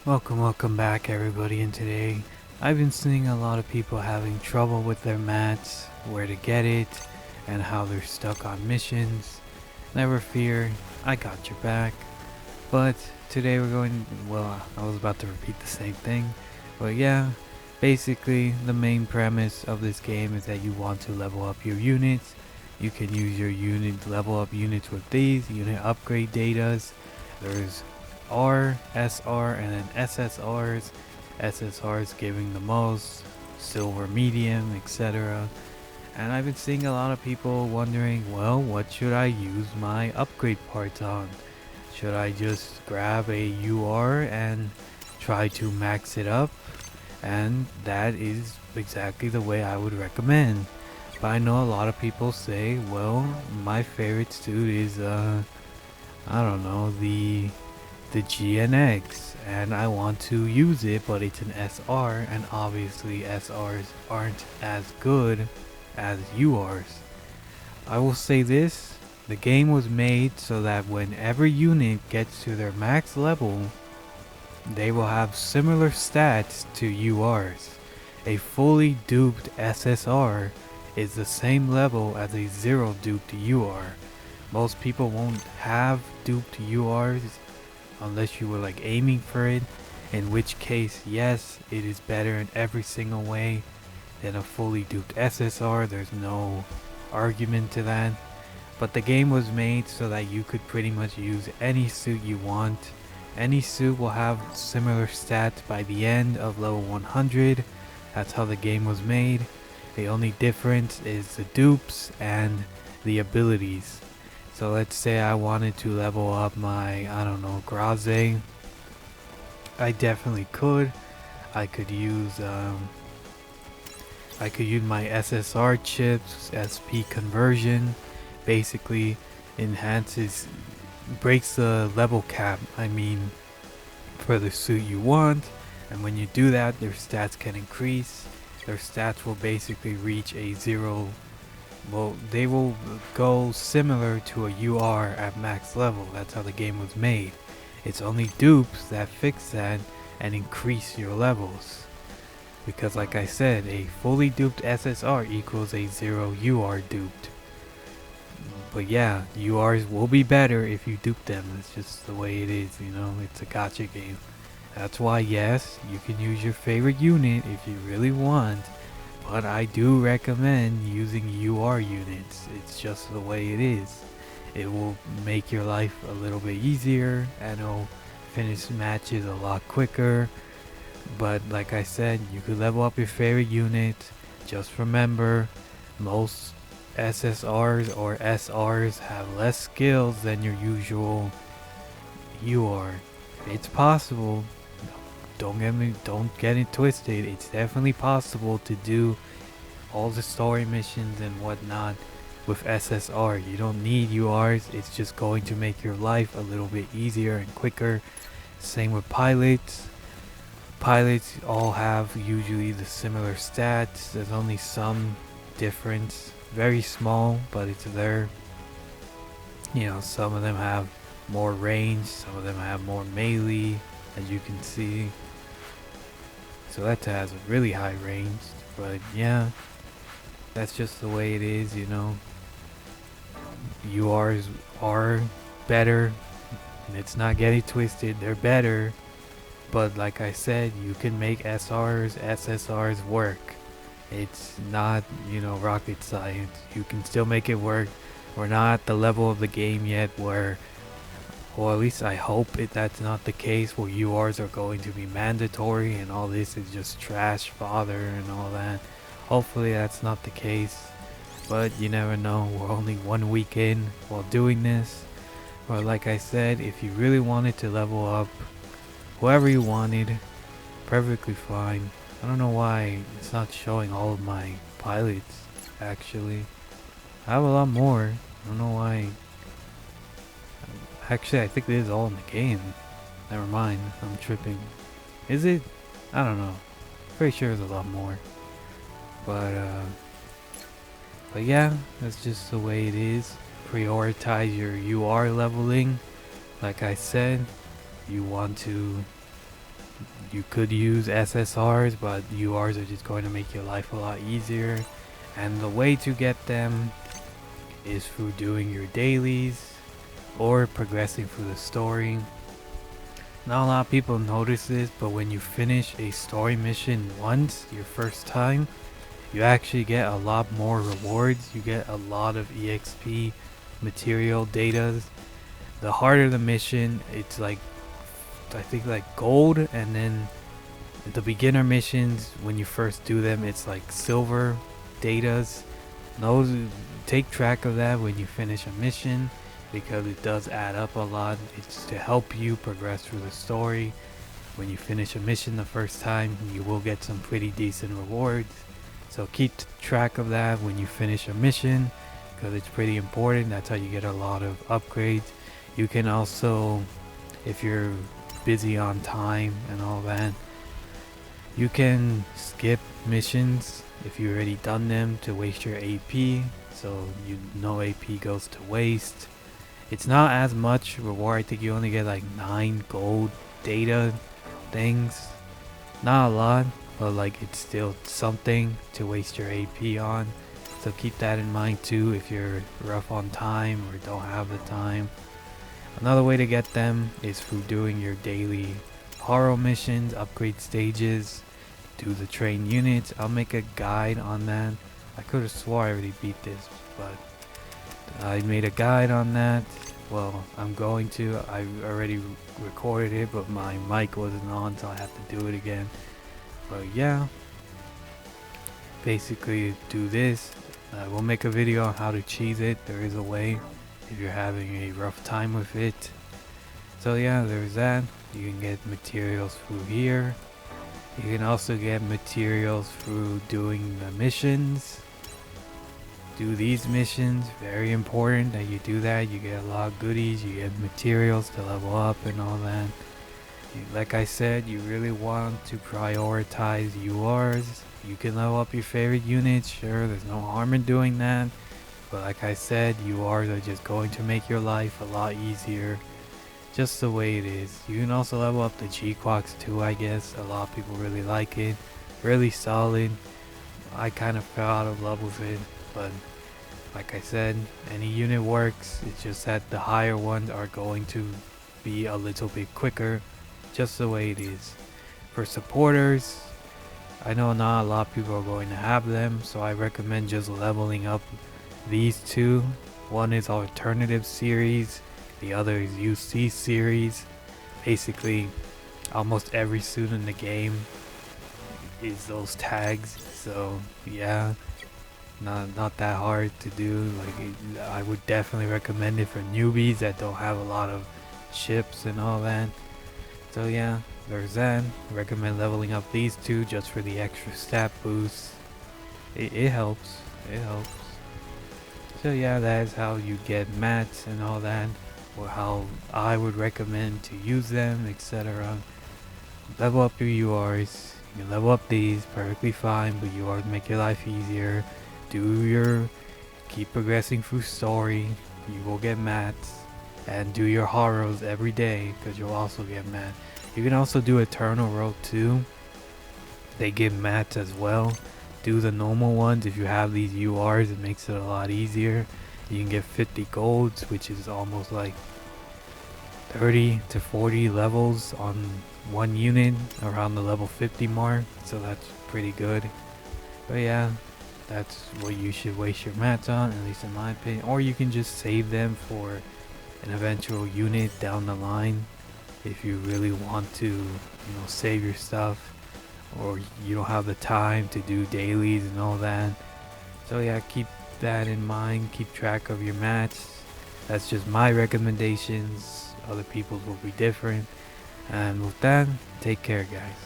Welcome back everybody, and today I've been seeing a lot of people having trouble with their mats, where to get it, and how they're stuck on missions. Never fear, I got your back. But today I was about to repeat the same thing, but yeah, basically the main premise of this game is that you want to level up your units. You can use your level up units with these unit upgrade datas. There's R, SR, and then SSRs. SSRs giving the most, silver medium, etc. And I've been seeing a lot of people wondering, well, what should I use my upgrade parts on? Should I just grab a UR and try to max it up? And that is exactly the way I would recommend. But I know a lot of people say, well, my favorite suit is, I don't know, the GNX, and I want to use it, but it's an SR, and obviously SRs aren't as good as URs. I will say this, the game was made so that when every unit gets to their max level, they will have similar stats to URs. A fully duped SSR is the same level as a zero duped UR. Most people won't have duped URs unless you were like aiming for it, in which case yes, it is better in every single way than a fully duped SSR. There's no argument to that. But the game was made so that you could pretty much use any suit you want. Any suit will have similar stats by the end of level 100. That's how the game was made. The only difference is the dupes and the abilities. So let's say I wanted to level up my, I don't know, Graze. I definitely could. I could use my SSR chips, SP conversion. Basically breaks the level cap, I mean, for the suit you want. And when you do that, their stats can increase. Their stats will basically reach a zero. Well, they will go similar to a UR at max level. That's how the game was made. It's only dupes that fix that and increase your levels. Because like I said, a fully duped SSR equals a 0 UR duped. But yeah, URs will be better if you dupe them. It's just the way it is, you know, it's a gacha game. That's why yes, you can use your favorite unit if you really want. But I do recommend using UR units. It's just the way it is. It will make your life a little bit easier and it'll finish matches a lot quicker. But like I said, you could level up your favorite unit. Just remember, most SSRs or SRs have less skills than your usual UR. It's possible, don't get it twisted. It's definitely possible to do all the story missions and whatnot with SSR. You don't need URs. It's just going to make your life a little bit easier and quicker. Same with pilots. Pilots all have usually the similar stats. There's only some difference, very small, but it's there. You know, some of them have more range, some of them have more melee, as you can see. So that has a really high range, but yeah, that's just the way it is, you know. URs are better. It's not getting twisted, they're better. But like I said, you can make SRs, SSRs work. It's not, you know, rocket science. You can still make it work. We're not at the level of the game yet where, or at least I hope that's not the case, where URs are going to be mandatory and all this is just trash fodder and all that. Hopefully that's not the case, but you never know. We're only 1 week in while doing this. But like I said, if you really wanted to level up whoever you wanted, perfectly fine. I don't know why it's not showing all of my pilots, actually. I have a lot more. I don't know why. Actually, I think it is all in the game. Never mind, I'm tripping. Is it? I don't know. Pretty sure there's a lot more. But yeah, that's just the way it is. Prioritize your UR leveling. Like I said, you want to You could use SSRs, but URs are just going to make your life a lot easier. And the way to get them is through doing your dailies or progressing through the story. Not a lot of people notice this, but when you finish a story mission once, your first time, you actually get a lot more rewards. You get a lot of EXP material data. The harder the mission, it's like, I think like gold, and then the beginner missions, when you first do them, it's like silver datas. Those, take track of that when you finish a mission, because it does add up a lot. It's to help you progress through the story. When you finish a mission the first time, you will get some pretty decent rewards. So keep track of that when you finish a mission, because it's pretty important. That's how you get a lot of upgrades. You can also, if you're busy on time and all that, you can skip missions if you've already done them to waste your AP, so you know AP goes to waste. It's not as much reward. I think you only get like 9 gold data things. Not a lot, but like it's still something to waste your AP on. So keep that in mind too if you're rough on time or don't have the time. Another way to get them is through doing your daily horror missions, upgrade stages, do the train units. I'll make a guide on that. I could have swore I already beat this, but I made a guide on that. Well, I'm going to. I already recorded it, but my mic wasn't on, so I have to do it again. But yeah, basically do this. We'll make a video on how to cheese it. There is a way if you're having a rough time with it. So yeah, there's that. You can get materials through here. You can also get materials through doing the missions. Do these missions, very important that you do that. You get a lot of goodies, you get materials to level up and all that. Like I said, you really want to prioritize URs. You can level up your favorite units, sure, there's no harm in doing that. But like I said, URs are just going to make your life a lot easier. Just the way it is. You can also level up the G-Quacks too, I guess. A lot of people really like it. Really solid. I kind of fell out of love with it, but like I said, any unit works. It's just that the higher ones are going to be a little bit quicker. Just the way it is. For supporters, I know not a lot of people are going to have them, so I recommend just leveling up these two. One is alternative series, the other is UC series. Basically, almost every suit in the game is those tags, so yeah, not that hard to do. Like I would definitely recommend it for newbies that don't have a lot of ships and all that. So yeah, there's that. Recommend leveling up these two just for the extra stat boost. It helps. It helps. So yeah, that is how you get mats and all that, or how I would recommend to use them, etc. Level up your URs. You can level up these perfectly fine, but URs make your life easier. Keep progressing through story. You will get mats, and do your horrors every day because you'll also get mats. You can also do Eternal Road too. They give mats as well. Do the normal ones. If you have these URs, it makes it a lot easier. You can get 50 golds, which is almost like 30 to 40 levels on one unit around the level 50 mark, so that's pretty good. But yeah, that's what you should waste your mats on, at least in my opinion. Or you can just save them for an eventual unit down the line if you really want to, save your stuff, or you don't have the time to do dailies and all that. So yeah, keep that in mind. Keep track of your mats. That's just my recommendations. Other people's will be different. And with that, take care, guys.